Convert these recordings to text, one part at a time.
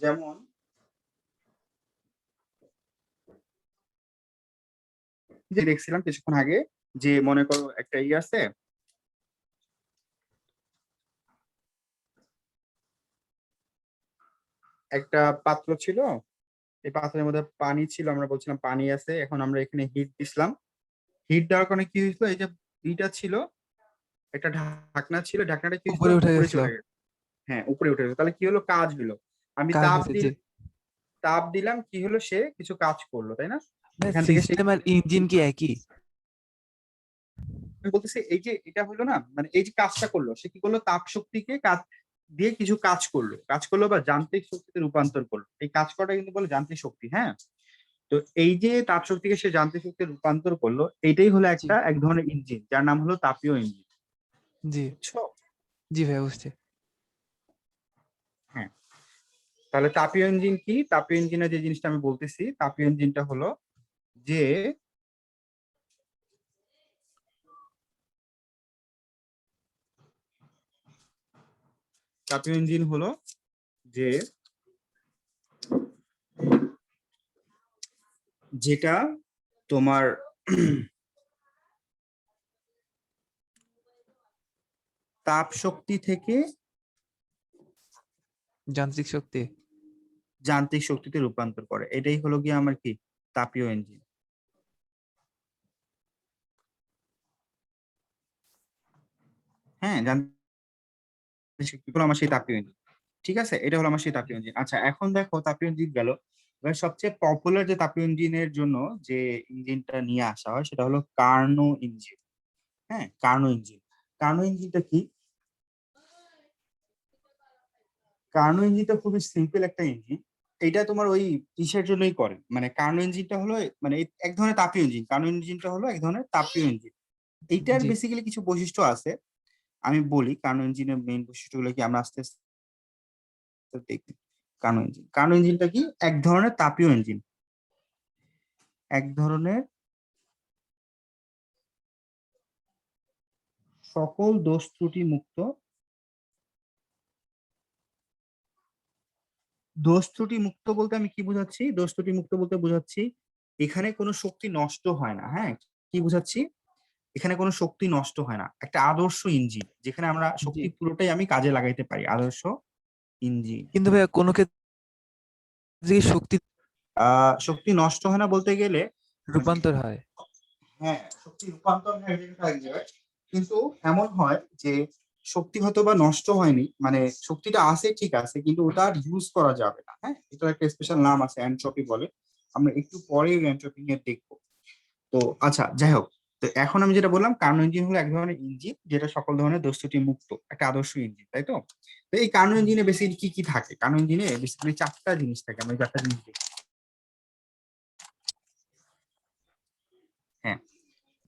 যেমন যে দেখছিলাম কিছুক্ষণ আগে, যে মনে করো একটা আছে, একটা পাত্র ছিল, এই পাত্রের মধ্যে পানি ছিল, আমরা বলছিলাম পানি আছে, এখন আমরা এখানে হিট দিছিলাম। হিট দেওয়ার কারণে কি হয়েছিল, এই যে ইটা ছিল, একটা ঢাকনা ছিল, ঢাকনাটা কি হয়েছিল, উপরে উঠে উপরে গেছিল। চলে গেছে। হ্যাঁ, উপরে উঠে গেছে। তাহলে কি হলো, কাজ হলো। আমি কাজ তাপ হয়েছে, জি। দিল, তাপ দিলাম, কি হলো, সে কিছু কাজ করলো, তাই না? ভাই, এখান থেকে সে, সিস্টেম আর ইঞ্জিন কি একই? আমি বলতেছি এই যে এটা হলো না, মানে এই যে কাজটা করলো, সে কি করলো, তাপ শক্তিকে কাজ দিয়ে কিছু কাজ করলো বা যান্ত্রিক শক্তিতে রূপান্তর করলো। এই কাজ করাটা কিন্তু বলে যান্ত্রিক শক্তি, হ্যাঁ। তো এই যে তাপ শক্তিকে সে যান্ত্রিক শক্তিতে রূপান্তর করলো, এটাই হলো জি, এক ধরনের ইঞ্জিন, যার নাম হলো তাপীয় ইঞ্জিন। জি, বুঝছো? জি ভাই, বুঝছি। হ্যাঁ। তাহলে তাপীয় ইঞ্জিন কি? তাপীয় ইঞ্জিনের যে জিনিসটা আমি বলতেছি, তাপীয় ইঞ্জিনটা হলো যে, তাপীয় ইঞ্জিন হলো যে, যেটা তোমার তাপ শক্তি থেকে যান্ত্রিক শক্তি। যান্ত্রিক শক্তিতে রূপান্তর করে, এটাই হলো গিয়ে আমার কি, তাপীয় ইঞ্জিন। হ্যাঁ, যান্ত্রিক শক্তি হলো আমার সেই তাপীয় ইঞ্জিন। ঠিক আছে, এটা হলো আমার সেই জি, তাপীয় ইঞ্জিন। আচ্ছা, এখন দেখো তাপীয় ইঞ্জিন গেল। এবার সবচেয়ে পপুলার যে তাপীয় ইঞ্জিনের জন্য যে ইঞ্জিনটা নিয়ে আসা হয়, সেটা হলো কার্নো ইঞ্জিন। হ্যাঁ, কার্নো ইঞ্জিন। কার্নো ইঞ্জিনটা কি? কার্নো ইঞ্জিনটা খুবই সিম্পল একটা ইঞ্জিন। এটা তোমার ওই কিসের জন্যই করে, মানে কার্নো ইঞ্জিনটা হলো, মানে এক ধরনের তাপীয় ইঞ্জিন। কার্নো ইঞ্জিনটা হলো এক ধরনের তাপীয় ইঞ্জিন। এইটার জি। বেসিক্যালি কিছু বৈশিষ্ট্য আছে, আমি বলি। কার্নো ইঞ্জিনের মেইন বৈশিষ্ট্যগুলো কি, আমরা আস্তে আস্তে দেখি। কার্নো ইঞ্জিনটা কি? এক ধরনের তাপীয় ইঞ্জিন, এক ধরনের সকল দোষ ত্রুটি মুক্ত। দোষ ত্রুটি মুক্ত বলতে আমি কি বোঝাচ্ছি? দোষ ত্রুটি মুক্ত বলতে বোঝাচ্ছি এখানে কোনো শক্তি নষ্ট হয় না। হ্যাঁ, কি বুঝাচ্ছি, এখানে কোনো শক্তি নষ্ট হয় না, একটা আদর্শ ইঞ্জিন যেখানে আমরা জি, শক্তি পুরোটাই আমি কাজে লাগাইতে পারি, আদর্শ ইঞ্জিন। কিন্তু ভাইয়া কোনো ক্ষেত্রে কি শক্তি শক্তি নষ্ট হয় না বলতে গেলে, মানে, রূপান্তর হয়? হ্যাঁ, শক্তি রূপান্তর হয় যেটা এক জায়গায়, কিন্তু এমন হয় যে শক্তি হয়তো বা নষ্ট হয়নি, মানে শক্তিটা আছে, ঠিক আছে, কিন্তু ওটা আর ইউজ করা যাবে না। হ্যাঁ, এটার একটা স্পেশাল নাম আছে, এনট্রপি বলে। আমরা একটু পরে এনট্রপি নিয়ে দেখবো। তো আচ্ছা, যাই হোক। তো এখন আমি যেটা বললাম, কার্নো ইঞ্জিন হলো এক ধরনের ইঞ্জিন যেটা সকল ধরনের দোষ ত্রুটি মুক্ত, একটা আদর্শ ইঞ্জিন, তাই তো? তো এই কার্নো জি। ইঞ্জিনে বেসিক্যালি কি কি থাকে? কার্নো ইঞ্জিনে বেসিক্যালি চারটা জিনিস থাকে, আমরা এই চারটা জিনিস দেখি। হ্যাঁ,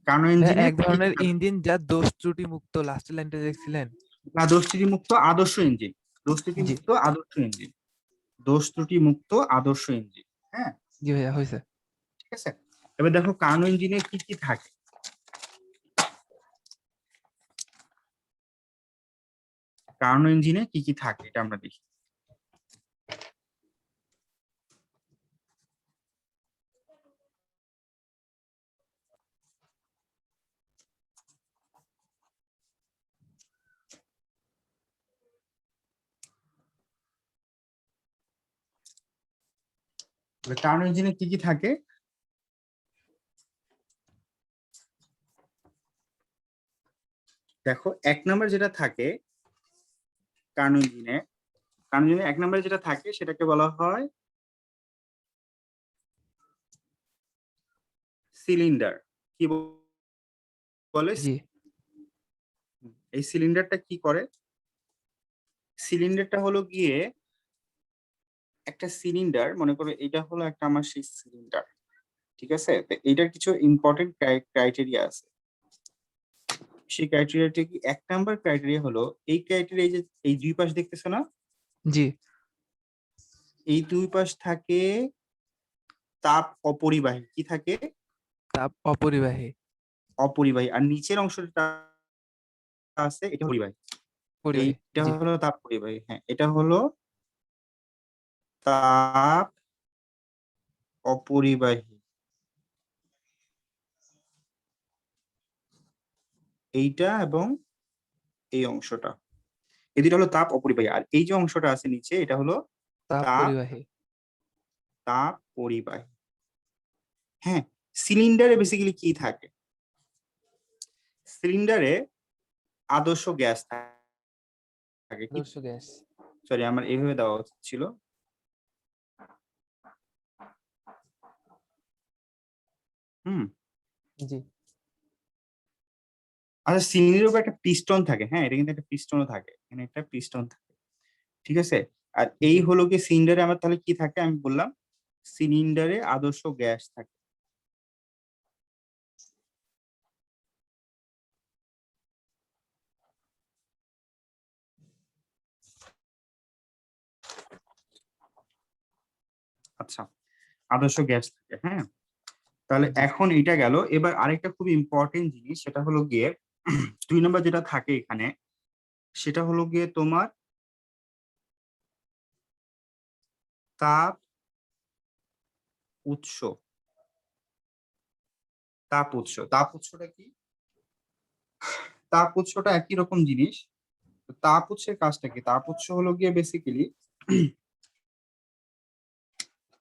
কার্নো ভাইয়া, ইঞ্জিনে এক কি কি ধরনের থাকে? ইঞ্জিন যা দোষ ত্রুটি মুক্ত, লাস্টের লাইনটা দেখছিলেন? না, দোষ ত্রুটি মুক্ত আদর্শ ইঞ্জিন। দোষ ত্রুটি জি, মুক্ত আদর্শ ইঞ্জিন। দোষ ত্রুটি মুক্ত আদর্শ ইঞ্জিন। হ্যাঁ, জি ভাইয়া, হয়েছে। ঠিক আছে। এবার দেখো কার্নো ইঞ্জিনে কি কি থাকে। কার্নো ইঞ্জিনে কি কি থাকে এটা আমরা দেখি। কার্নো ইঞ্জিনে কি কি থাকে? দেখো, এক নম্বর যেটা থাকে কার্নো ইঞ্জিনে, কার্নো ইঞ্জিনে এক নম্বরে যেটা থাকে সেটাকে বলা হয় সিলিন্ডার। কি বলে? জি, এই সিলিন্ডারটা কি করে? সিলিন্ডারটা হলো গিয়ে একটা সিলিন্ডার, মনে করো এটা হলো একটা আমার সেই সিলিন্ডার। ঠিক আছে, তো এইটার কিছু ইম্পর্টেন্ট ক্রাইটেরিয়া আছে। সেই ক্রাইটেরিয়াটা কি? এক নাম্বার ক্রাইটেরিয়া হলো, এই ক্রাইটেরিয়া, যে এই দুই পাশ দেখতেছো না, জি। এই দুই পাশ থাকে তাপ অপরিবাহী। কি থাকে? তাপ অপরিবাহী। অপরিবাহী। আর নিচের অংশটা আছে, এটা পরিবাহী। পরিবাহী। এইটা জি, হলো তাপ পরিবাহী। হ্যাঁ, এটা হলো তাপ অপরিবাহী, এইটা এবং এই অংশটা, এই দুটো হলো তাপ অপরিবাহী। আর এই যে অংশটা আছে নিচে, এটা হলো তাপ তাপ পরিবাহী। তাপ পরিবাহী। হ্যাঁ, সিলিন্ডারে বেসিক্যালি কি থাকে? সিলিন্ডারে আদর্শ গ্যাস থাকে। কি, আদর্শ গ্যাস। সরি, আমার এইভাবে দেওয়া উচিত ছিল। হুম। জি। আচ্ছা, সিলিন্ডারের উপর একটা পিস্টন থাকে। হ্যাঁ, এটা কিন্তু একটা পিস্টনও থাকে, এখানে একটা পিস্টন থাকে, ঠিক আছে। আর এই জি। হলো কি সিলিন্ডারে আমার তাহলে কি থাকে, আমি বললাম সিলিন্ডারে আদর্শ গ্যাস থাকে। আচ্ছা, আদর্শ গ্যাস থাকে। হ্যাঁ, তাহলে জি। এখন এটা গেল। এবার আরেকটা খুব ইম্পর্টেন্ট জিনিস, সেটা হলো গিয়ে 2 নম্বর যেটা থাকে এখানে, সেটা হলো গিয়ে তোমার তাপ উৎস। তাপ উৎসটা কি? তাপ উৎসটা একই রকম জিনিস। তো তাপ উৎসের কাজটা কি? তাপ উৎস হলো গিয়ে বেসিক্যালি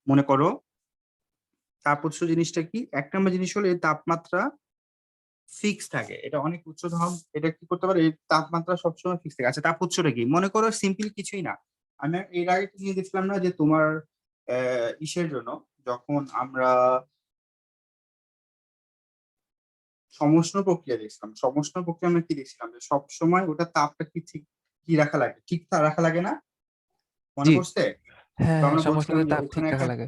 মনে করো, তাপ উৎস জিনিসটা কি? এক নম্বর জিনিস হলো এই তাপমাত্রা ফিক্স থাকে, এটা অনেক উচ্চ ধরন, এটা কি করতে পারে, এই তাপমাত্রা সবসময় ফিক্স থাকে। আচ্ছা, তাপ উৎসটা কি? মনে করো সিম্পল কিছুই না, আমি এর আগে কি জিনিস দেখছিলাম না, যে তোমার ইসের জন্য যখন আমরা সমষ্ণ প্রক্রিয়া দেখছিলাম, সমষ্ণ প্রক্রিয়া আমরা কি দেখছিলাম, যে সবসময় ওটা তাপটা কি ঠিক কি রাখা লাগে, ঠিক রাখা লাগে না? মনে জি। পড়ছে? হ্যাঁ, তো হ্যাঁ, আমরা বলছিলাম সমস্যাতে যে তাপ ঠিক ওখানে রাখা একটা লাগে।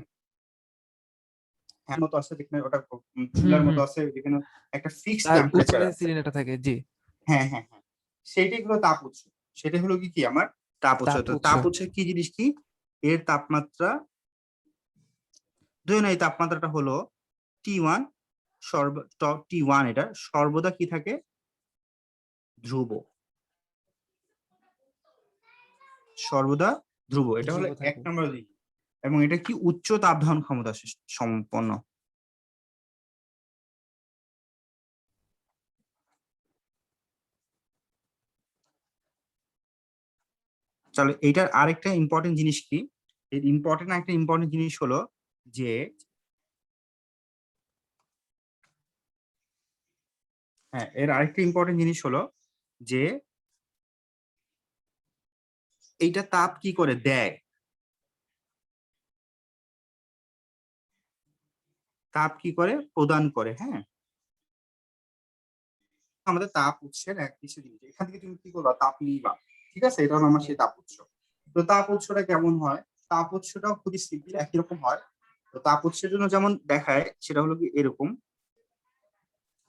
ফ্যান মতো আছে, যেখানে ওটা হুম, চুলার মতো হুম। আছে, যেখানে একটা ফিক্সড তার টেম্পারেচার উপরে আছে। সিলিন্ডারটা থাকে। জি। হ্যাঁ, হ্যাঁ, হ্যাঁ, সেটাই হলো তাপ উৎস। সেটা হলো কি কি আমার তাপ উৎস। তাপ তো উৎস। তাপ উৎসের কি জিনিস কি? এর তাপমাত্রা, ধরে নাও এই তাপমাত্রাটা হলো T1, T1, এটা সর্বদা কি থাকে? ধ্রুব, সর্বদা ধ্রুব। এটা হলো ধ্রুব এক থাকে। নম্বর দিক। এবং এটা কি উচ্চ তাপ ধারণ ক্ষমতা সম্পন্ন। চলো, এইটার আরেকটা ইম্পর্টেন্ট জিনিস কি? এর ইম্পর্টেন্ট জিনিস হলো যে, হ্যাঁ, এর আরেকটা ইম্পর্টেন্ট জিনিস হলো যে এইটা তাপ কি করে দেয়, তাপ কি করে প্রদান করে। হ্যাঁ, আমাদের তাপ উৎসের এক কিছু জিনিস, এখান থেকে তুমি কি করবা, তাপ নিবা, ঠিক আছে, এটা হলো আমার জি। সেই তাপ উৎস। তো তাপ উৎসটা কেমন হয়? তাপ উৎসটাও খুবই সিম্পল, একই রকম হয়। তো তাপ উৎসের জন্য যেমন দেখায়, সেটা হলো কি এরকম।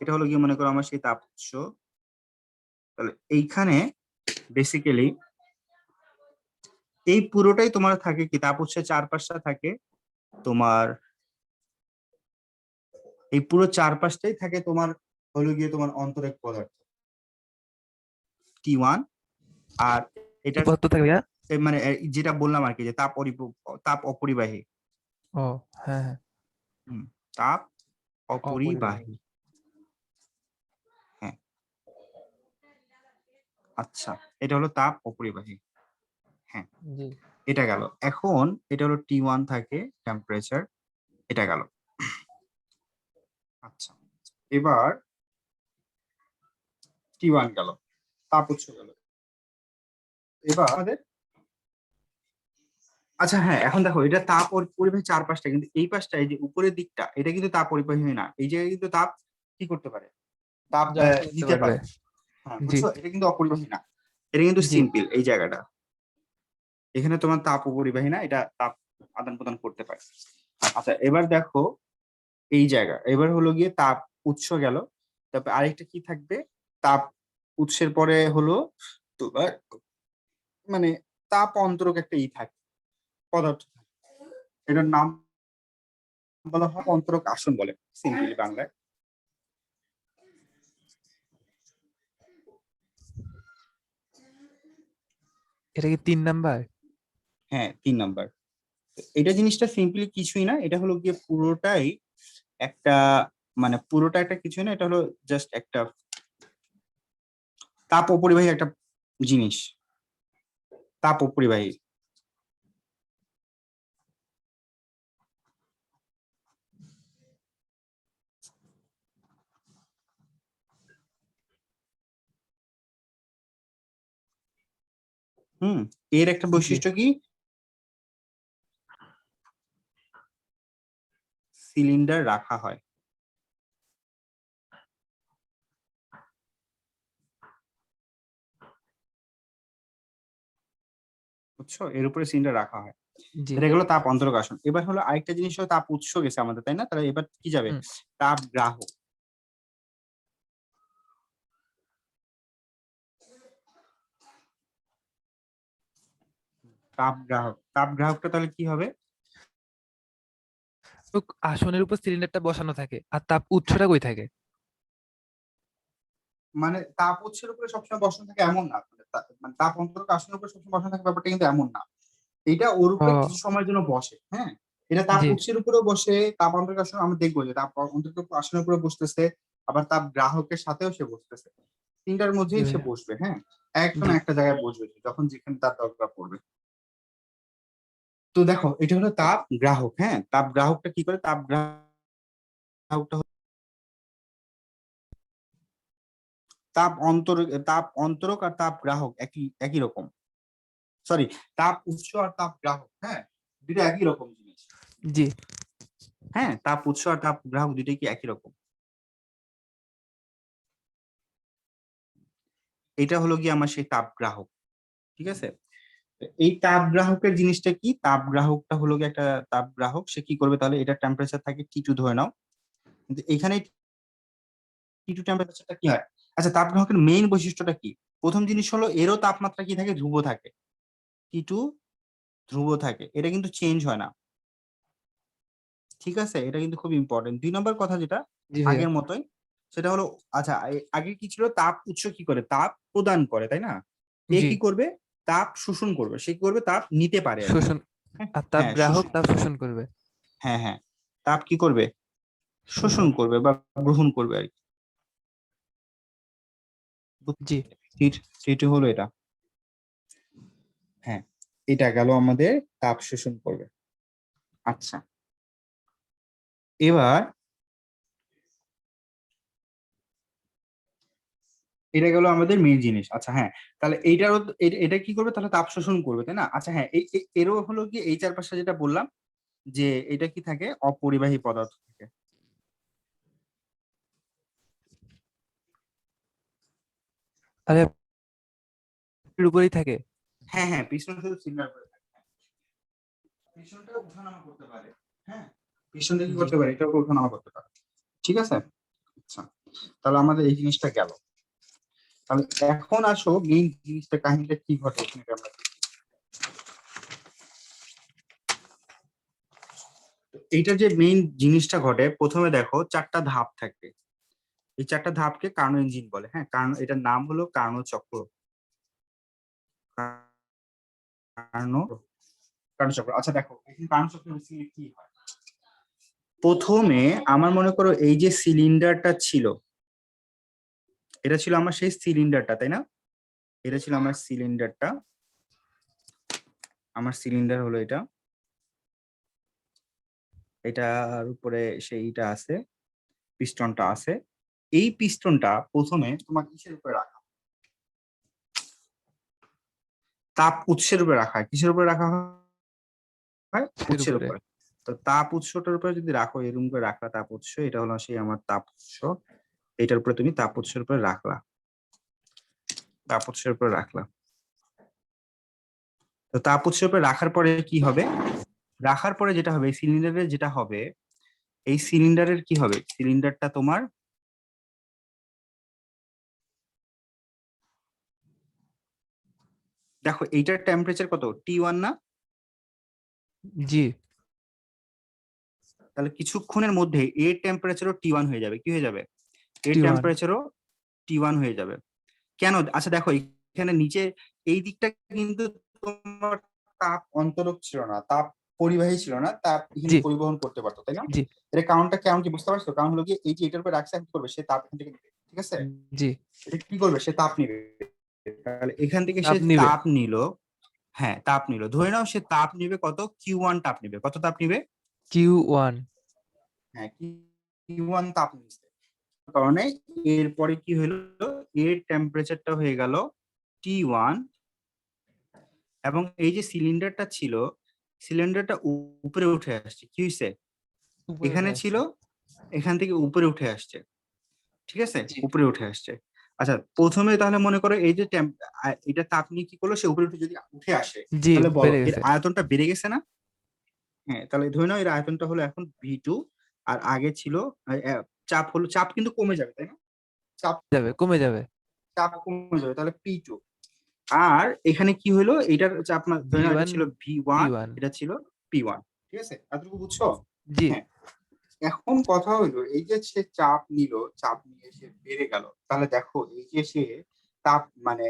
এটা হলো গিয়ে মনে করো আমার সেই তাপ উৎস। তাহলে এইখানে বেসিক্যালি এই পুরোটাই তোমার থাকে কি, তাপ উৎসের চারপাশটা থাকে তোমার, এই পুরো চারপাশটাই থাকে তোমার হলো গিয়ে তোমার অন্তরক পদার্থ T1। আর কি এটার পদার্থ থাকে ভাইয়া? মানে যেটা বললাম আর কি, যে তাপ অপরিবাহী। ও, হ্যাঁ, হ্যাঁ। হুম, তাপ অপরিবাহী। অপরিবাহী। হ্যাঁ, আচ্ছা, এটা হলো তাপ অপরিবাহী। হ্যাঁ, জি। এটা গেল। এখন এটা হলো T1 থাকে টেম্পারেচার, এটা গেল। আচ্ছা, এবার T1 গেল, তাপ উৎস গেল। এবার আমাদের, আচ্ছা হ্যাঁ, এখন দেখো এটা তাপ পরিবাহী চার পাঁচটা, কিন্তু এই পাশটা, এই যে উপরের দিকটা, এটা কিন্তু তাপ পরিবাহী না, এই জায়গায় কিন্তু তাপ কি করতে পারে, তাপ জাস্ট করতে নিতে পারবে। পারে। হ্যাঁ, জি। বুঝছো, এটা কিন্তু অপরিবাহী না, এটা কিন্তু জি। সিম্পল এই জায়গাটা। এখানে তোমার তাপ অপরিবাহী না, এটা তাপ আদান প্রদান করতে পারে। আচ্ছা, এবার দেখো এই জায়গা, এবার হলো গিয়ে তাপ উৎস গেল। তারপর আরেকটা কি থাকবে, তাপ উৎসের পরে হলো তোমার মানে তাপ অন্তরক একটা থাকে, পদার্থ থাকে। এটার নাম বলা হয় অন্তরক আসন বলে সিম্পলি বাংলায়। এটা কি 3 নাম্বার? হ্যাঁ, 3 নাম্বার। এটা জিনিসটা সিম্পলি কিছুই না, এটা হলো গিয়ে পুরোটাই একটা মানে পুরোটা একটা কিছু না, এটা হলো জাস্ট একটা তাপ অপরিবাহী একটা জিনিস, তাপ অপরিবাহী। এর একটা জি বৈশিষ্ট্য কি, সিলিন্ডার রাখা হয়, বুঝছো, এর উপরে সিলিন্ডার রাখা হয়। জি এটা গেলো তাপ অন্তরক আসন। এবার হলো আরেকটা জিনিস হলো তাপ উৎস গেছে আমাদের, তাই না? তাহলে এবার কি যাবে, হুম, তাপ গ্রাহক। তাপ গ্রাহক, তাপ গ্রাহকটা তাহলে কি হবে? তো আসনের উপর সিলিন্ডারটা বসানো থাকে আর তাপ হ্যাঁ, উৎসটা কই থাকে? মানে তাপ উৎসের উপরে সবসময় বসানো থাকে এমন না, মানে তাপ অন্তরক আসনের উপরে সবসময় বসানো থাকে ব্যাপারটা কিন্তু এমন না। এটা ওর উপরে ও কিছু সময়ের জন্য বসে, হ্যাঁ। এটা তাপ জি উৎসের উপরেও বসে, তাপ অন্তরক আসন আমরা দেখবো যে তাপ অন্তরক আসনের উপরে বসতেছে, আবার তাপ গ্রাহকের সাথেও সে বসতেছে, তিনটার জি মধ্যেই সে ভাইয়া বসবে, হ্যাঁ। একজন জি একটা জায়গায় বসবে সে, যখন যেখানে তার দরকার পড়বে। তো দেখো এটা হলো তাপ গ্রাহক, হ্যাঁ। তাপ গ্রাহকটা কি করে, তাপ গ্রাহকটা তাপ অন্তরক আর তাপ গ্রাহক একই একই রকম, সরি, তাপ উৎস আর তাপ গ্রাহক, হ্যাঁ, দুটো একই রকম জিনিস। জি হ্যাঁ, তাপ উৎস আর তাপ গ্রাহক দুটোই কি একই রকম। এটা হলো কি আমার সেই তাপ গ্রাহক, ঠিক আছে। তো এই তাপ গ্রাহকের জিনিসটা কি, তাপ গ্রাহকটা হলো কি একটা তাপ গ্রাহক, সে কি করবে তাহলে, এটা টেম্পারেচার থাকে T2 ধরে নাও, কিন্তু এখানে T2 টেম্পারেচারটা কি হয়। আচ্ছা, তাপ গ্রাহকের মেইন বৈশিষ্ট্যটা কি, প্রথম জিনিস হলো এরও তাপমাত্রা কি থাকে, ধ্রুব থাকে, T2 ধ্রুব থাকে, এটা কিন্তু চেঞ্জ হয় না, ঠিক আছে। এটা কিন্তু খুব ইম্পর্টেন্ট। 2 নম্বর কথা যেটা জি ভাইয়া আগের মতোই, সেটা হলো, আচ্ছা আগে কি ছিল, তাপ উৎস কি করে, তাপ প্রদান করে, তাই না। এ জি কি করবে, তাপ শোষণ করবে, সে কি করবে, তাপ নিতে পারে আর কি। শোষণ হ্যাঁ, আর তাপ হ্যাঁ, গ্রাহক শোষণ, তাপ শোষণ করবে। হ্যাঁ হ্যাঁ, তাপ কি করবে, শোষণ শোষণ করবে বা গ্রহণ করবে আর কি। জি সেটা হলো এটা, হ্যাঁ, এটা গেল আমাদের তাপ শোষণ করবে। আচ্ছা, এবার এটা গেল আমাদের মেইন জিনিস। আচ্ছা হ্যাঁ, তাহলে এইটারও এটা কি করবে, তাহলে তাপ শোষণ করবে, তাই না। আচ্ছা হ্যাঁ, এরও হলো কি এই চারপাশে যেটা বললাম, যে এটা কি থাকে, অপরিবাহী পদার্থ থাকে। তাহলে এর উপরেই থাকে। হ্যাঁ হ্যাঁ, পিছনে শুধু সিগন্যাল করে থাকে, পিছনটা উঠানামা করতে পারে, হ্যাঁ, পিছনটা কি জি করতে পারে, এটাকে ওঠানামা করতে পারে, ঠিক আছে। আচ্ছা, তাহলে আমাদের এই জিনিসটা গেল। তাহলে এখন আসো মেইন জিনিসটা, কাহিনীটা কি ঘটে এখানে আমরা দেখি। তো এইটা যে মেইন জিনিসটা ঘটে, প্রথমে দেখো 4টা ধাপ থাকবে, এই 4টা ধাপকে কার্নো ইঞ্জিন বলে, হ্যাঁ। কার্নো, এটার নাম হলো কার্নো চক্র, কার্নো কার্নো চক্র। আচ্ছা দেখো এখানে কার্নো চক্র বেসিক্যালি কি হয়, প্রথমে আমার মনে করো এই যে সিলিন্ডারটা ছিল, এটা ছিল আমার সেই সিলিন্ডারটা, তাই না। এটা ছিল আমার সিলিন্ডারটা, আমার সিলিন্ডার হলো এটা, এটার উপরে সেইটা আছে, পিস্টনটা আছে। এই পিস্টনটা প্রথমে তোমার কিসের উপরে রাখা, তাপ উৎসের উপরে রাখা হয়। কিসের উপরে রাখা হয়, এর উৎসের উপরে উপরে। তো তাপ উৎসটার উপরে যদি রাখো, এরকম করে রাখলা তাপ উৎস, এটা হলো সেই আমার তাপ উৎস, এটার উপরে তুমি তাপ উৎসের উপরে রাখলা, তাপ উৎসের উপরে রাখলা। তো তাপ উৎসের উপরে রাখার পরে কি হবে, রাখার পরে যেটা হবে, সিলিন্ডারের যেটা হবে, এই সিলিন্ডারের কি হবে, সিলিন্ডারটা তোমার, দেখো এইটার টেম্পারেচার কত, T1 না। জি তাহলে কিছুক্ষণের মধ্যে এর টেম্পারেচারও T1 হয়ে যাবে, কি হয়ে যাবে, এর T1 টেম্পারেচারও T1 হয়ে যাবে। কেন, আচ্ছা দেখো এখানে নিচে এই দিকটা কিন্তু তোমার তাপ অন্তরক ছিল না, তাপ পরিবাহী ছিল না, তাপ এখানে জি পরিবহন করতে পারতো, তাই না? জি এটা কারণটা কেমন কি বুঝতে পারছো? কারণ হলো কি, এই যে এটার উপর রাখছে, এখন কি করবে, সে তাপ এখান থেকে নিবে, ঠিক আছে? জি এটা কি করবে, সে তাপ নিবে। তাহলে এখান থেকে সে তাপ নিবে তাপ নিল, হ্যাঁ তাপ নিল, ধরে নাও সে তাপ নিবে কত, Q1 তাপ নিবে, কত তাপ নিবে? Q1 হ্যাঁ, Q1 তাপ নিচ্ছে, কারণে এরপরে কি হলো, এর টেম্পারেচারটা হয়ে গেল T1, এবং এই যে সিলিন্ডারটা ছিল, সিলিন্ডারটা উপরে উঠে আসছে, কি হয়েছে, উপরে উঠে এখানে ছিল, আসছে এখান থেকে উপরে উঠে আসছে, ঠিক আছে, জি উপরে উঠে আসছে। আচ্ছা, প্রথমে তাহলে মনে করো এই যে এটা তাপ নিয়ে কি করলো, সে উপরে উঠে যদি উঠে আসে, জি তাহলে বলো বেড়ে এর গেছে আয়তনটা বেড়ে গেছে না? হ্যাঁ, তাহলে ধরে নাও এর আয়তনটা হলো এখন V2, আর আগে ছিল চাপ হলো, চাপ কিন্তু কমে যাবে, তাই না? চাপ যাবে কমে যাবে চাপ কমে যাবে, তাহলে P2। আর এখানে কি হলো, এটার চাপ ধরে নাও এটা V1 ছিল V1, P1 এটা ছিল P1, ঠিক আছে, এতটুকু বুঝছো? জি হ্যাঁ, এখন কথা হলো, এই যে সে চাপ নিল, চাপ নিয়ে সে বেড়ে গেল, তাহলে দেখো এই যে সে তাপ মানে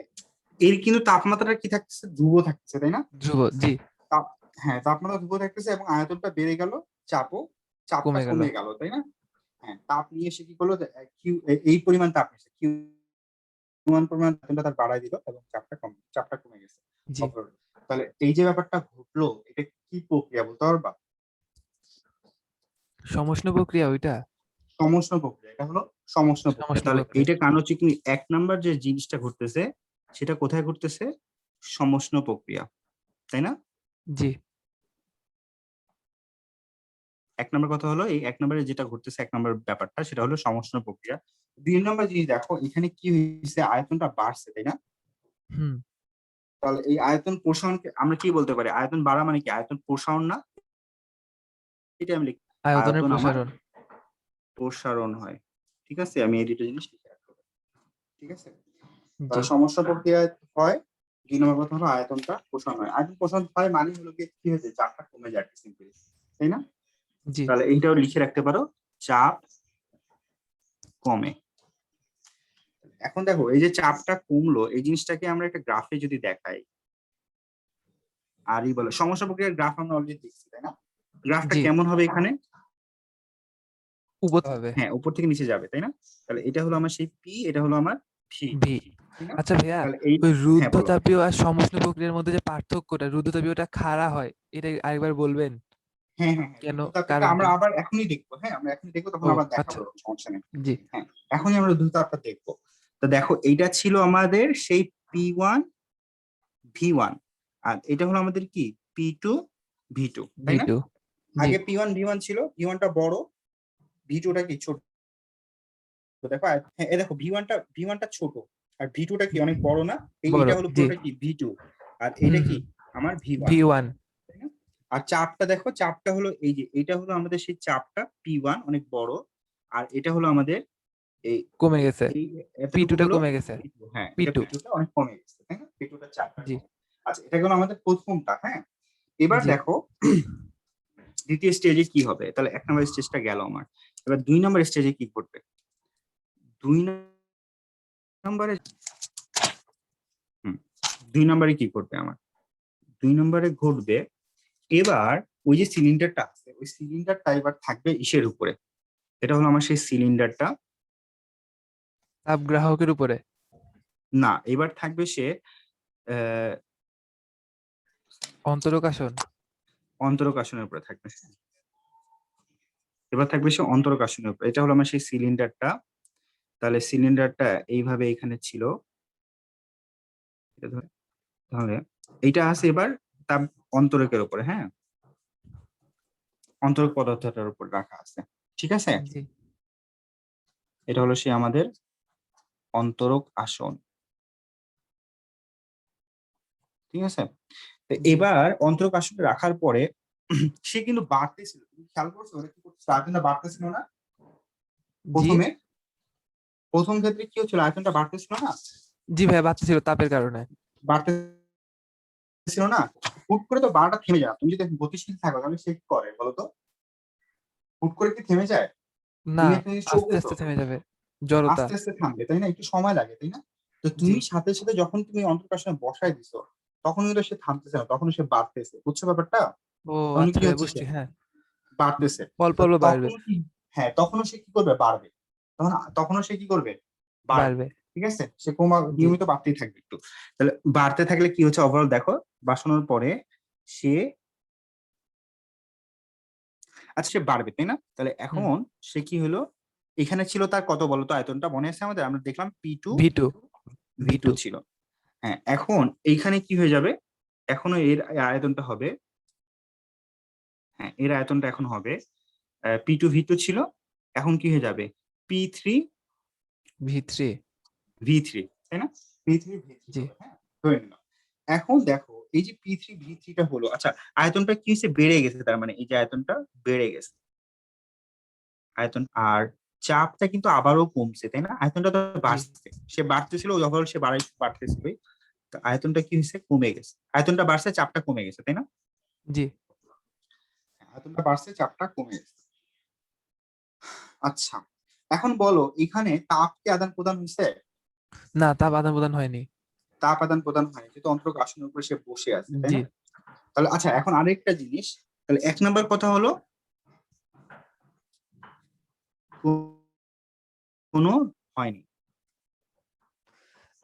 এর কিন্তু তাপমাত্রাটা কি থাকতেছে, ধ্রুব থাকতেছে, তাই না? ধ্রুব জি তাপ, হ্যাঁ তাপমাত্রা ধ্রুব থাকতেছে, এবং আয়তনটা বেড়ে গেল, চাপটা কমে গেল কমে গেল, তাই না? হ্যাঁ, তাপ নিয়ে সে কি করলো, এই পরিমাণ তাপ নিচ্ছে, Q1 পরিমাণ আয়তনটা তার বাড়ায় দিল, এবং চাপটা কমে গেছে। জি তাহলে এই যে ব্যাপারটা ঘটলো, এটা কি প্রক্রিয়া বলতে পারবা? সমষ্ণ প্রক্রিয়া ওইটা সমষ্ণ প্রক্রিয়া, এটা হলো সমষ্ণ প্রক্রিয়া। সমষ্ণ তাহলে প্রক্রিয়া এইটা কারণ হচ্ছে কি, 1 নাম্বার যে জিনিসটা ঘটতেছে, সেটা কোথায় ঘটতেছে, সমষ্ণ প্রক্রিয়া, তাই না? জি 1 নাম্বার কথা হলো, এই 1 নাম্বারে যেটা ঘটতেছে, 1 নাম্বার ব্যাপারটা সেটা হলো সমষ্ণ প্রক্রিয়া। 2 নাম্বার জিনিস দেখো, এখানে কি হয়েছে, আয়তনটা বাড়ছে, তাই না? হুম তাহলে এই আয়তন প্রসারণকে আমরা কি বলতে পারি, আয়তন বাড়া মানে কি, আয়তন প্রসারণ না, এটা আমি লিখি, আয়তনের আয়তন আমার প্রসারণ প্রসারণ হয়, ঠিক আছে, আমি এই দুটো জিনিস লিখে রাখবো, ঠিক আছে? জি সমস্যা প্রক্রিয়ায় হয়, 2 নম্বর কথা হলো আয়তনটা প্রসারণ হয়, আয়তন প্রসারণ হয় মানে হলো কি হয়েছে, চাপটা কমে যায় সিম্পলি, তাই না? জি তাহলে এইটাও লিখে রাখতে পারো, চাপ কমে। এখন দেখো এই যে চাপটা কমলো, এই জিনিসটাকে আমরা একটা গ্রাফে যদি দেখাই, আরই বলে সমস্যা প্রক্রিয়ার গ্রাফ আমরা অলরেডি দেখছি, তাই না? গ্রাফটা জি কেমন হবে এখানে, উপর হবে হ্যাঁ উপর থেকে নিচে যাবে, তাই না? তাহলে এটা হলো আমার সেই পি, এটা হলো আমার ভি, ভি তাই না? আচ্ছা ভাইয়া তাহলে এই, ওই হ্যাঁ বলো। রুদ্ধতাপীয় আর সমষ্ণ প্রক্রিয়ার মধ্যে যে পার্থক্যটা রুদ্ধতাপীয়টা খাড়া হয় এটা আরেকবার বলবেন হ্যাঁ হ্যাঁ হ্যাঁ, কেন দ্রুততাপটা আমরা কারণটা আবার এখনই দেখবো, হ্যাঁ আমরা এখনই দেখবো, তখন ও আবার আচ্ছা দেখাবো, সমস্যা নেই। জি হ্যাঁ, এখনই আমরা দ্রুততাপটা দেখবো। তো দেখো এইটা ছিল আমাদের সেই P1 V1, আর এটা হলো আমাদের কি P2 V2, তাই না? V2 জি আগে P1 V1 ছিল, V1টা বড়, V2টা কি ছোট, দেখো হ্যাঁ এই দেখো V1টা ছোট, আর V2টা কি অনেক বড় না, বড় এইটা হলো জি পুরোটা কি V2, আর এটা হুম কি হুম আমার V1, V1 তাই না? আর চাপটা দেখো, চাপটা হলো এই যে এটা হলো আমাদের সেই চাপটা P1 অনেক বড়, আর এটা হলো আমাদের এই কমে গেছে এই এতটুকু P2টা হলো কমে গেছে P2, হ্যাঁ এটা P2 P2টা অনেক কমে গেছে, তাই না? P2টা চাপটা জি কমে। আচ্ছা, এটা গেল আমাদের প্রথমটা, হ্যাঁ। এবার জি দেখো দ্বিতীয় স্টেজে কি হবে, তাহলে 1 নম্বর স্টেজটা গেল আমার, এবার 2 নম্বর স্টেজে কি ঘটবে, 2 নম্বরে, হুম 2 নম্বরে কি ঘটবে আমার, 2 নম্বরে ঘটবে, এবার ওই যে সিলিন্ডারটা আছে, ওই সিলিন্ডারটা এবার থাকবে ইসের উপরে, এটা হলো আমার সেই সিলিন্ডারটা, তাপ গ্রাহকের উপরে না এবার থাকবে সে আহ অন্তরক আসন অন্তরক আসনের উপরে থাকবে, এবার থাকবে সে অন্তরক আসনের উপরে, এটা হলো আমার সেই সিলিন্ডারটা, তাহলে সিলিন্ডারটা এইভাবে এখানে ছিল, তাহলে এইটা আছে এবার তাপ অন্তরকের উপরে, হ্যাঁ অন্তরক পদার্থটার উপর রাখা আছে, ঠিক আছে, জি এটা হলো সে আমাদের অন্তরক আসন, ঠিক আছে। তো জি এবার অন্তরক আসনে রাখার পরে সে কিন্তু বাড়তেছিল, তুমি খেয়াল করছো ওরা কি করছে, আয়তনটা বাড়তেছিল না জি প্রথমে, প্রথম ক্ষেত্রে কি হচ্ছিল, আয়তনটা বাড়তেছিল না, জি ভাই বাড়তি ছিল তাপের কারণে বাড়তেছিল না, হুট করে তো বাড়াটা থেমে যায়, তুমি যদি গতিশীল থাকো তাহলে সে কি করে বলো তো, হুট করে কি থেমে যায়? না তুমি একটা জিনিস চোখ আস্তে দেখো, আস্তে থেমে যাবে জড়তা আস্তে আস্তে থামবে, তাই না? একটু সময় লাগে, তাই না? তো জি তুমি সাথে সাথে যখন তুমি অন্তর্প্রাশনে বসায় দিছো, তখন কিন্তু সে থামতেছে না, তখন সে বাড়তেছে, বুঝছো ব্যাপারটা? ও তখন আচ্ছা কি ভাইয়া হচ্ছে, বুঝছি, সে হ্যাঁ, বাড়তেছে। অল্প তো অল্প বাড়বে। তখনও কি, হ্যাঁ তখনও সে কি করবে, বাড়বে। তখনও সে কি করবে, বাড়বে। বাড়বে। ঠিক আছে, সে জি। নিয়মিত বাড়তেই থাকবে একটু। তাহলে বাড়তে থাকলে কি হচ্ছে, ওভারঅল দেখো বাড়ানোর পরে সে, আচ্ছা সে বাড়বে তাই না। তাহলে হুম। এখন সে কি হলো, এখানে ছিল তার কত বলতো আয়তনটা, মনে আছে আমাদের, আমরা দেখলাম P2 V2। V2 ছিল। হ্যাঁ এখন এইখানে কি হয়ে যাবে, এখনো এর আয়তনটা হবে, হ্যাঁ এর আয়তনটা এখন হবে P2 V2 ছিল, এখন কি হয়ে যাবে V3। P3 V3, তাই না, P3 V3 জি। হলো, হ্যাঁ ধরে নিলাম। এখন দেখো এই যে P3 V3টা হলো, আচ্ছা আয়তনটা কি হচ্ছে, বেড়ে গেছে, তার মানে এই যে আয়তনটা বেড়ে গেছে, আয়তন আর চাপটা কিন্তু আবারও কমছে তাই না, আয়তনটা তো জি। বাড়ছে, সে বাড়তেছিল ওভারঅল, সে বাড়তেছিল, তো আয়তনটা কি হয়েছে, কমে গেছে, আয়তনটা বাড়ছে চাপটা কমে গেছে তাই না, জি। আয়তনটা বাড়ছে চাপটা কমে গেছে। আচ্ছা এখন বলো, এখানে তাপ কি আদান প্রদান হয়েছে, না, তাপ আদান প্রদান হয়নি। তাপ আদান প্রদান হয়নি, যেহেতু অন্তরক আসনের উপরে সে বসে আছে তাই জি। না। তাহলে আচ্ছা এখন আরেকটা জিনিস, তাহলে এক নাম্বার কথা হলো কোনো হয়নি।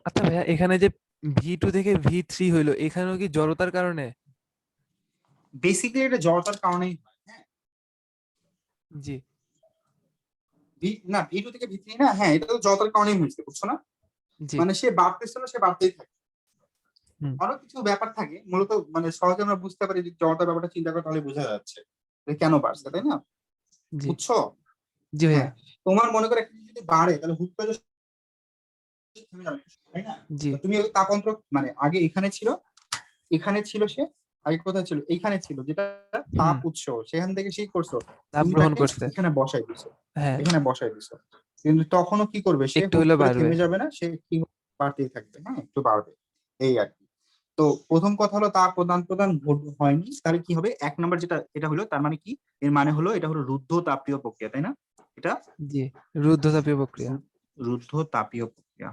আচ্ছা ভাইয়া, এখানে যে V2 থেকে V3 হইলো, এখানেও কি জড়তার কারণে? বেসিক্যালি এটা জড়তার কারণেই হয়, হ্যাঁ। জি। না V2 থেকে V3 না, হ্যাঁ এটা তো জড়তার কারণেই হয়েছে, বুঝছো না, জি। মানে সে বাড়তেছিল, সে বাড়তেই থাকে। হুম। আরো কিছু ব্যাপার থাকে, মূলত মানে সহজে আমরা বুঝতে পারি, যে জড়তার ব্যাপারটা চিন্তা করে তাহলে বোঝা যাচ্ছে যে কেন বাড়ছে তাই না, জি। বুঝছো। জি ভাইয়া। হ্যাঁ, তোমার মনে করে একটা জিনিস যদি বাড়ে, তাহলে হুট করে তো থেমে যাবে, তাই না। জি। তো তুমি ওই তাপান্তর, মানে আগে এখানে ছিল, এখানে ছিল সে, আগে কোথায় ছিল, এইখানে ছিল, যেটা হুম। তাপ উৎস, সেখান থেকে সেই করছো, তাপ তুমি গ্রহণ তাকে করছে। এখানে বসাই দিছো, হ্যাঁ। এখানে বসাই দিছো, কিন্তু তখনও কি করবে, সে একটু হুট হইলেও করে বাড়বে। থেমে যাবে না, সে কি বাড়তেই থাকবে, হ্যাঁ একটু বাড়বে, এই আর কি। তো প্রথম কথা হলো তাপ প্রদান প্রদান হয়নি, তাহলে কি হবে, এক নম্বর যেটা এটা হলো, তার মানে কি, এর মানে হলো এটা হলো রুদ্ধ তাপীয় প্রক্রিয়া তাই না, এটা জি। রুদ্ধতাপীয় প্রক্রিয়া। রুদ্ধ তাপীয় প্রক্রিয়া,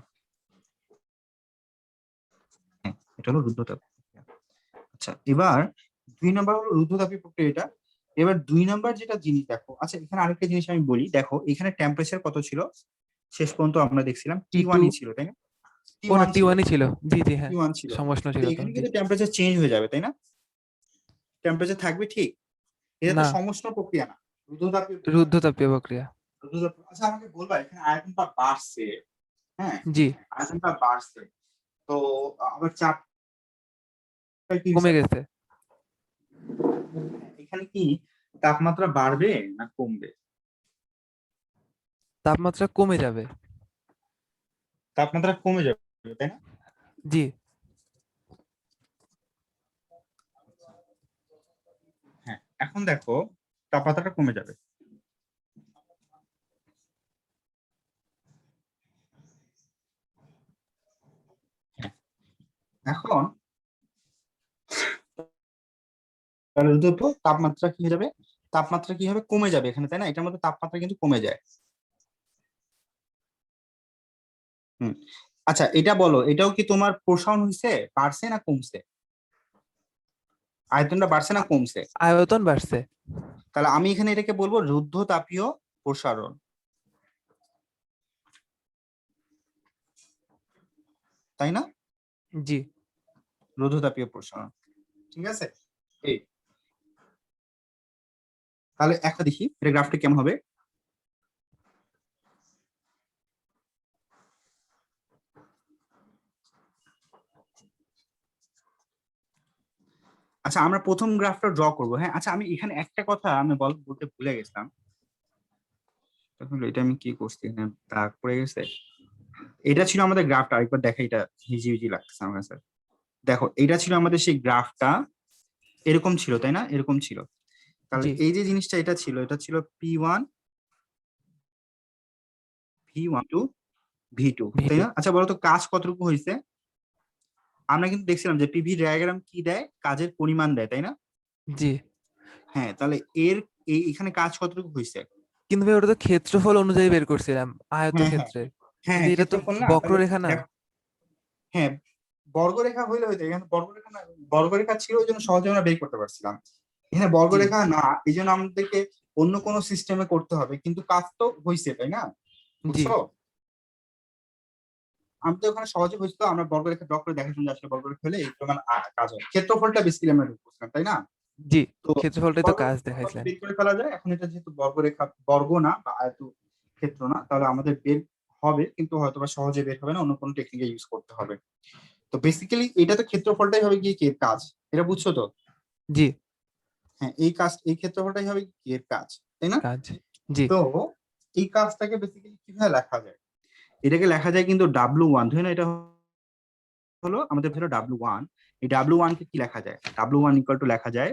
হ্যাঁ এটা হলো রুদ্ধ তাপ প্রক্রিয়া। আচ্ছা এবার 2 নম্বর হলো রুদ্ধতাপীয় প্রক্রিয়া এটা। এবার 2 নম্বর যেটা জিনিস দেখো, আচ্ছা এখানে আরেকটা জিনিস আমি বলি, দেখো এখানে টেম্পারেচার কত ছিল, শেষ পর্যন্ত আমরা দেখছিলাম T2। T1 ছিল তাই না, ও না, T1 ছিল, T1ই ছিল। জি জি, হ্যাঁ। T1 ছিল। সমষ্ণ তো ছিল এখানে তখন, জি। কিন্তু টেম্পারেচার চেঞ্জ হয়ে যাবে তাই না, টেম্পারেচার থাকবে ঠিক, এটা তো না, সমষ্ণ প্রক্রিয়া না, রুদ্ধতাপীয় প্রক্রিয়া। রুদ্ধতাপীয় প্রক্রিয়া। আচ্ছা আমাকে বলবা, এখানে আয়তনটা বাড়ছে, হ্যাঁ জি। আয়তনটা বাড়ছে, তো আবার চাপটা কি কমে হয়েছে, গেছে। এখানে কি তাপমাত্রা বাড়বে না কমবে, তাপমাত্রা কমে যাবে। তাপমাত্রা কমে যাবে তাই না। জি। হ্যাঁ এখন দেখো তাপমাত্রাটা কমে যাবে, হ্যাঁ এখন তাহলে দ্রুত তাপমাত্রা কি হয়ে যাবে, তাপমাত্রা কি হবে, কমে যাবে এখানে তাই না, এটার মধ্যে তাপমাত্রা কিন্তু কমে যায়। হুম, আচ্ছা এটা বলো, এটাও কি তোমার প্রসারণ হয়েছে, বাড়ছে না কমছে, আয়তনটা বাড়ছে না আ- কমছে। আয়তন বাড়ছে। তাহলে আমি এখানে এটাকে বলবো রুদ্ধ তাপীয় প্রসারণ, তাই না, জি। রুদ্ধ তাপীয় প্রসারণ, ঠিক আছে। এই তাহলে একটা দেখি এটা গ্রাফটা কেমন হবে। আচ্ছা আমরা প্রথম গ্রাফটা ড্র করবো, হ্যাঁ আচ্ছা আমি এখানে একটা কথা আমি বলতে ভুলে গেছিলাম, তখন এটা আমি কি করছি, এখানে দাগ পড়ে গেছে, এটা ছিল আমাদের গ্রাফটা, আরেকবার দেখা, এটা হিজি হিজি লাগতেছে আমার কাছে। দেখো এটা ছিল আমাদের সেই গ্রাফটা, এরকম ছিল তাই না, এরকম ছিল। তাহলে জি। এই যে জিনিসটা এটা ছিল, P1 V1 to V2 তাই V2। না। আচ্ছা বলতো কাজ কতটুকু হয়েছে, আমরা কিন্তু দেখছিলাম যে পিভি ডায়াগ্রাম কি দেয়, কাজের পরিমাণ দেয় তাই না। জি। হ্যাঁ তাহলে এর এখানে কাজ কতটুকু হয়েছে। কিন্তু ভাই ওটা তো ক্ষেত্রফল অনুযায়ী বের করছিলাম, হ্যাঁ হ্যাঁ আয়তক্ষেত্রে। হ্যাঁ কিন্তু হ্যাঁ এটা তো ক্ষেত্রফল না, তাহলে বক্ররেখা না। দেখো, হ্যাঁ বর্গরেখা হইলে হইতো, এখানে বর্গরেখা না, বর্গরেখা ছিল ওই জন্য সহজে আমরা বের করতে পারছিলাম। এখানে জি বর্গরেখা না, এই জন্য আমাদেরকে অন্য কোনো সিস্টেমে করতে হবে, কিন্তু কাজ তো হয়েছে, তাই না? জি বুঝছো? আমি তো ওখানে সহজে বুঝতো, আমরা বর্গরেখা ড্র করে দেখার জন্য আসলে বর্গরেখা হলে এই পরিমাণ কাজ হয়, ক্ষেত্রফলটা বেসিক্যালি আমরা বুঝলাম, তাই না? জি তো ক্ষেত্রফলটাই তো কাজ বর্গরেখা দেখাইছিলেন। বের করে ফেলা যায়। এখন এটা যেহেতু বর্গরেখা, বর্গ না বা আয়ত ক্ষেত্র না, তাহলে আমাদের বের হবে, কিন্তু হয়তো বা সহজে বের হবে না, অন্য কোনো টেকনিকে ইউজ করতে হবে। তো বেসিক্যালি এটা তো ক্ষেত্রফলটাই হবে গিয়ে কি এর কাজ, এটা বুঝছো তো? জি হ্যাঁ, এই কাজ, এই ক্ষেত্রফলটাই হবে কি এর কাজ, তাই না? কাজ। জি তো এই কাজটাকে বেসিক্যালি কিভাবে লেখা যায়? এটাকে লেখা যায় কিন্তু W1, ধরে না এটা হলো আমাদের ধরো W1, এই W1 কে কি লেখা যায়? W1 ইকুয়াল টু লেখা যায়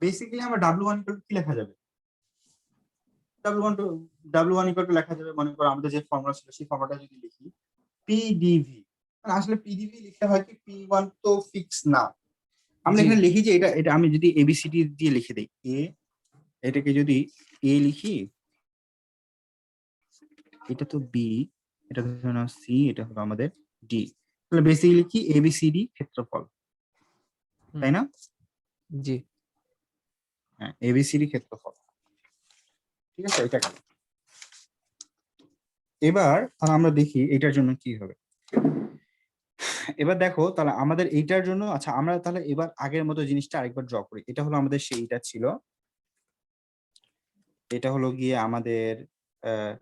বেসিক্যালি আমরা W1 ইকুয়াল টু কি লেখা যাবে? W1 two W1 equal to লেখা যাবে, মনে করো আমাদের যে ফর্মুলা ছিল সেই ফর্মুলাটা যদি লিখি PdV, মানে আসলে PdV লিখতে হয় কি, P1 তো ফিক্স না, আমরা জি এখানে লিখি যে এটা এটা আমি যদি ABCD দিয়ে লিখে দিই, এটাকে যদি A লিখি, এটা তো B, এটা ধরে নাও C, এটা হলো আমাদের D, তাহলে বেসিক্যালি কি ABCD ক্ষেত্রফল, হুম, তাই না? জি হ্যাঁ, ABCD ক্ষেত্রফল, ঠিক আছে? এটা কি? এবার তাহলে আমরা দেখি এটার জন্য কি হবে। এবার দেখো তাহলে আমাদের এইটার জন্য, আচ্ছা আমরা তাহলে এবার আগের মতো জিনিসটা আরেকবার ড্র করি। এটা হলো আমাদের সেইটা ছিল, এটা হলো গিয়ে আমাদের আহ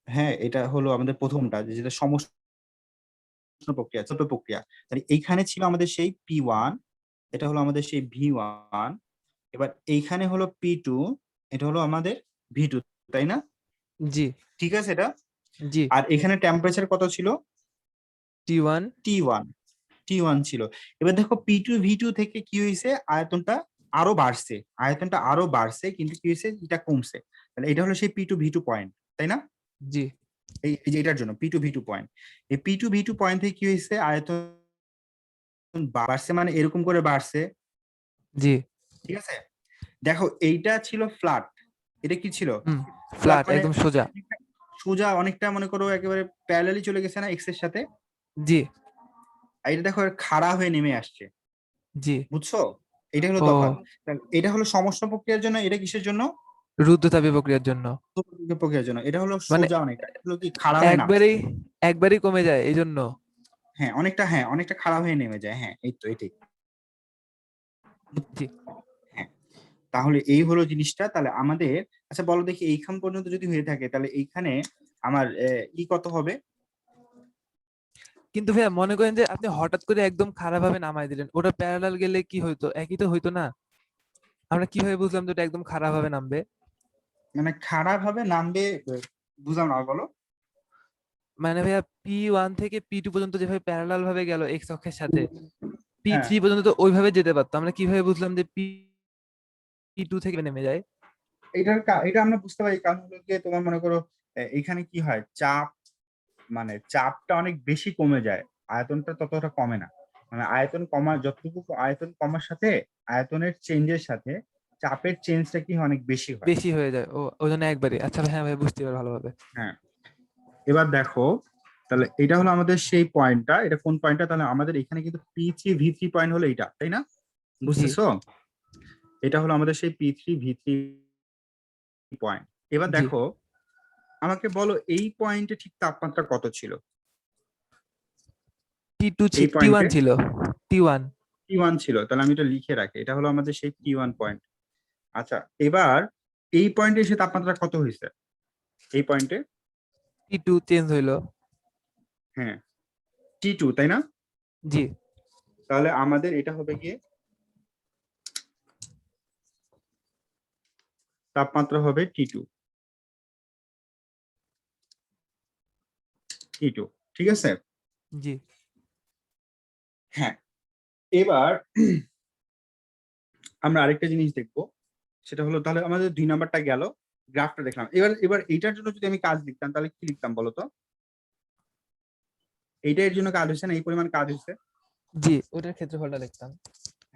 হ্যাঁ, এটা হলো আমাদের প্রথমটা, যেটা সমষ্টি প্রক্রিয়া, ছোট প্রক্রিয়া। তাহলে এইখানে ছিল আমাদের সেই P1, এটা হলো আমাদের সেই V1, এবার এইখানে হলো P2, এটা হলো আমাদের V2, তাই না? জি ঠিক আছে এটা। জি আর এখানে টেম্পারেচার কত ছিল? T1 T1, T1 ছিল। এবার দেখো P2 V2 থেকে কি হয়েছে, আয়তনটা আরো বাড়ছে, আয়তনটা আরো বাড়ছে, কিন্তু কি হয়েছে, এটা কমছে। তাহলে এটা হলো সেই P2V2 পয়েন্ট, তাই না? জি এই যে এটার জন্য P2V2 পয়েন্ট, এই P2V2 পয়েন্ট থেকে কি হয়েছে, আয়তন বাড়ছে, মানে এরকম করে বাড়ছে, জি ঠিক আছে? দেখো এইটা ছিল ফ্ল্যাট, এটা কি ছিল? হুম ফ্ল্যাট ফ্ল্যাট মানে একদম সোজা। সোজা, অনেকটা মনে করো একেবারে প্যারালালি চলে গেছে না এক্স এর সাথে, জি আর এটা দেখো খাড়া হয়ে নেমে আসছে, জি বুঝছো? এটা হলো ও তফাৎ। তাহলে এটা হলো সমষ্ণ প্রক্রিয়ার জন্য, এটা কিসের জন্য? রুদ্ধতাপীয় প্রক্রিয়ার জন্য। ধ্রুবক প্রক্রিয়ার জন্য। এটা হলো মানে সোজা, অনেকটা এটা হলো কি খাড়া হয়ে নামছে। একবারেই একবারেই কমে যায় এই জন্য। হ্যাঁ, অনেকটা খাড়া হয়ে নেমে যায়, হ্যাঁ এই তো এটাই। জি হ্যাঁ, তাহলে এই হলো জিনিসটা। তাহলে আমাদের, আচ্ছা বলো দেখি, এইখান পর্যন্ত যদি হয়ে থাকে তাহলে এইখানে আমার কত হবে? কিন্তু ভাইয়া মনে করেন যে আপনি হঠাৎ করে একদম খারাপ ভাবে নামাই দিলেন, ওটা প্যারালাল গেলে কি হইতো? একই তো হইতো না? আমরা কিভাবে বুঝলাম যে ওটা একদম খারাপ ভাবে নামবে? মানে খাড়া ভাবে নামবে, বুঝলাম না, বলো। মানে ভাইয়া P1 থেকে P2 পর্যন্ত যেভাবে প্যারালাল ভাবে গেল এক্স অক্ষের সাথে, হ্যাঁ, P3 পর্যন্ত তো ওইভাবে যেতে পারতো। আমরা কিভাবে বুঝলাম যে P2 থেকে নেমে যায়? এটা আমরা বুঝতে পারি, কারণ হলো গিয়ে তোমার মনে করো এখানে কি হয়, চাপ, মানে চাপটা অনেক বেশি কমে যায়, আয়তনটা ততটা কমে না। মানে আয়তন কমা, যতটুকু আয়তন কমার সাথে আয়তনের চেঞ্জের সাথে চাপের চেঞ্জটা কি হয়, অনেক বেশি হয়। বেশি হয়ে যায়, ও ওই জন্য একবারই। আচ্ছা হ্যাঁ ভাই, বুঝতে পারি ভালোভাবে। হ্যাঁ, এবার দেখো তাহলে এটা হলো আমাদের সেই পয়েন্টটা, এটা কোন পয়েন্টটা, তাহলে আমাদের এখানে কিন্তু P3V3 পয়েন্ট হলো এইটা, তাই না? জি বুঝতেছো? এটা হলো আমাদের সেই P3V3 পয়েন্ট। এবার জি দেখো, আমাকে বলো এই পয়েন্টে ঠিক তাপমাত্রা কত ছিল? T2 এই T1 পয়েন্টে ছিল। T1 T1 ছিল, তাহলে আমি এটা লিখে রাখি, এটা হলো আমাদের সেই T1 পয়েন্ট। আচ্ছা, এবার এই পয়েন্টে এসে তাপমাত্রা কত হয়েছে? এই পয়েন্টে, T2 চেঞ্জ হইলো। হ্যাঁ T2, তাই না? জি তাহলে আমাদের এটা হবে গিয়ে তাপমাত্রা হবে T2, ঠিক আছে? জি হ্যাঁ, এবার আমরা আরেকটা জিনিস দেখবো, সেটা হলো তাহলে আমাদের 2 নাম্বারটা গেল, গ্রাফটা দেখলাম। এবার এবার এইটার জন্য যদি আমি কাজ লিখতাম তাহলে কি লিখতাম বলো তো? এইটা এর জন্য কাজ হচ্ছে না, এই পরিমাণ কাজ হচ্ছে। জি ওটার ক্ষেত্রফলটা লিখতাম।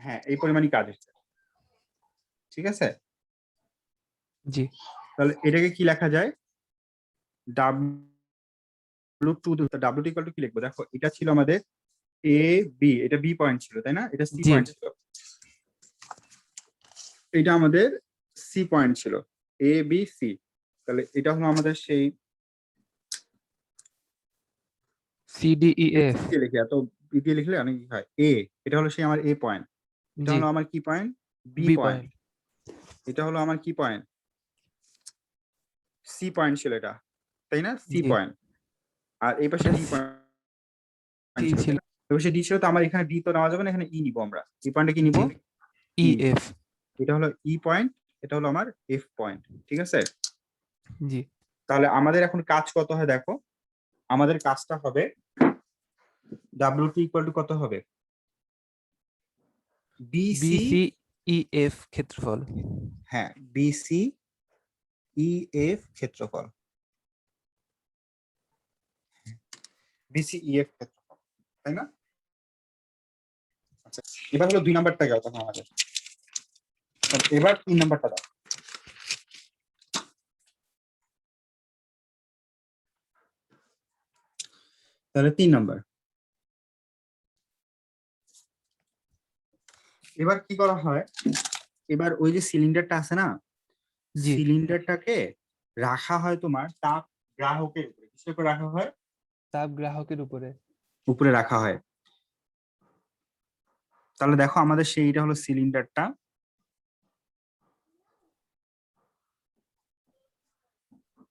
হ্যাঁ, এই পরিমাণই কাজ হচ্ছে, ঠিক আছে? জি তাহলে এটাকে কি লেখা যায়? ডাব্লিউ ইকুয়াল টু কি লিখবো দেখো, এটা ছিল আমাদের এ বি, এটা বি পয়েন্ট ছিল তাই না, এটা সি জি। পয়েন্ট ছিল, এটা আমাদের সি পয়েন্ট ছিল, এ বি সি। তাহলে এটা হলো আমাদের সেই CDEF। দিয়ে লিখে, এত বি দিয়ে লিখলে অনেক ই হয়। এ, এটা হলো সেই আমার এ পয়েন্ট, এটা জি। হলো আমার কি point, B B point, point. এটা হলো আমার কি পয়েন্ট, সি পয়েন্ট ছিল এটা তাই না, সি জি। পয়েন্ট। আর এই পাশে এটা ডি পয়েন্ট সি ছিল ছিল। তাই না? এই পাশে ডি ছিল, তো আমার এখানে ডি তো নেওয়া যাবে না, এখানে ই নিব আমরা। এই পয়েন্টে কি নিব, জি। ই। EF। এটা হলো ই পয়েন্ট, এটা হলো আমার এফ পয়েন্ট, ঠিক আছে। জি। তাহলে আমাদের এখন কাজ কত হয় দেখো, আমাদের কাজটা হবে ডাব্লিউটি ইকুয়াল টু কত হবে, বিসি, BCEF ক্ষেত্রফল। হ্যাঁ বিসি ইএফ ক্ষেত্রফল, বিসি ইএফ ক্ষেত্রফল, তাই না। আচ্ছা, এবার হলো 2 নাম্বারটা গেল তখন আমাদের, এবার 3 নাম্বারটা দাও। তাহলে 3 নাম্বার, এবার কি করা হয়, এবার ওই যে সিলিন্ডারটা আছে না, জি। সিলিন্ডারটাকে রাখা হয় তোমার তাপ গ্রাহকের উপরে, কিসের উপরে রাখা হয়, তাপ গ্রাহকের উপরে। উপরে রাখা হয়। তাহলে দেখো আমাদের সেইটা হলো সিলিন্ডারটা,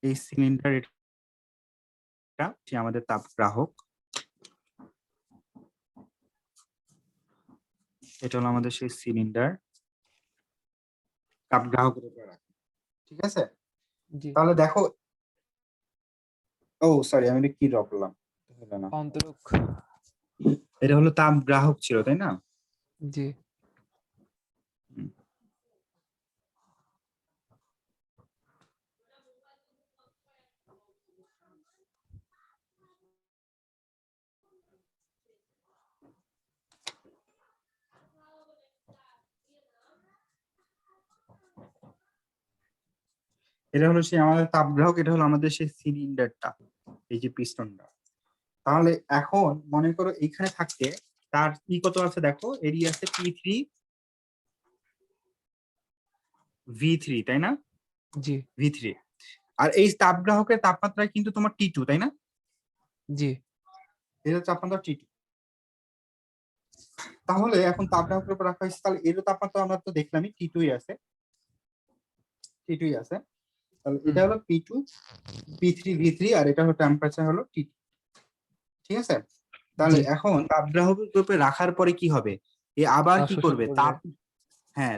এই সিলিন্ডার, এটা সে আমাদের তাপ গ্রাহক, এটা হলো আমাদের সেই সিলিন্ডার, তাপ গ্রাহকের উপরে রাখা, ঠিক আছে। জি। তাহলে দেখো, ও সরি আমি এটা কি ড্র করলাম, হলো না, অন্তরক। এটা হলো তাপ গ্রাহক ছিল তাই না। জি। হুম। এটা হলো সেই আমাদের তাপ গ্রাহক, এটা হলো আমাদের সেই সিলিন্ডারটা, এই যে পিস্টনটা। তাহলে এখন মনে করো এখানে থাকতে তার কি কত আছে দেখো, এরিয়া আছে P3 V3 তাই না, জি। V3। আর এই তাপগ্রাহকের তাপমাত্রা কিন্তু তোমার T2 তাই না, জি। এর তাপমাত্রা T2। তাহলে এখন তাপগ্রাহকের উপর রাখা হয়েছে, তাহলে এর তাপমাত্রা আমরা তো দেখলামই T2ই আছে, T2ই আছে। তাহলে এটা হলো P2 P3 V3, আর এটা হলো টেম্পারেচার হলো T2, ঠিক আছে। তাহলে জি। এখন তাপগ্রাহকের উপরে রাখার পরে কি হবে, এ আবার কি শোষণ করবে করবে। তাপ, হ্যাঁ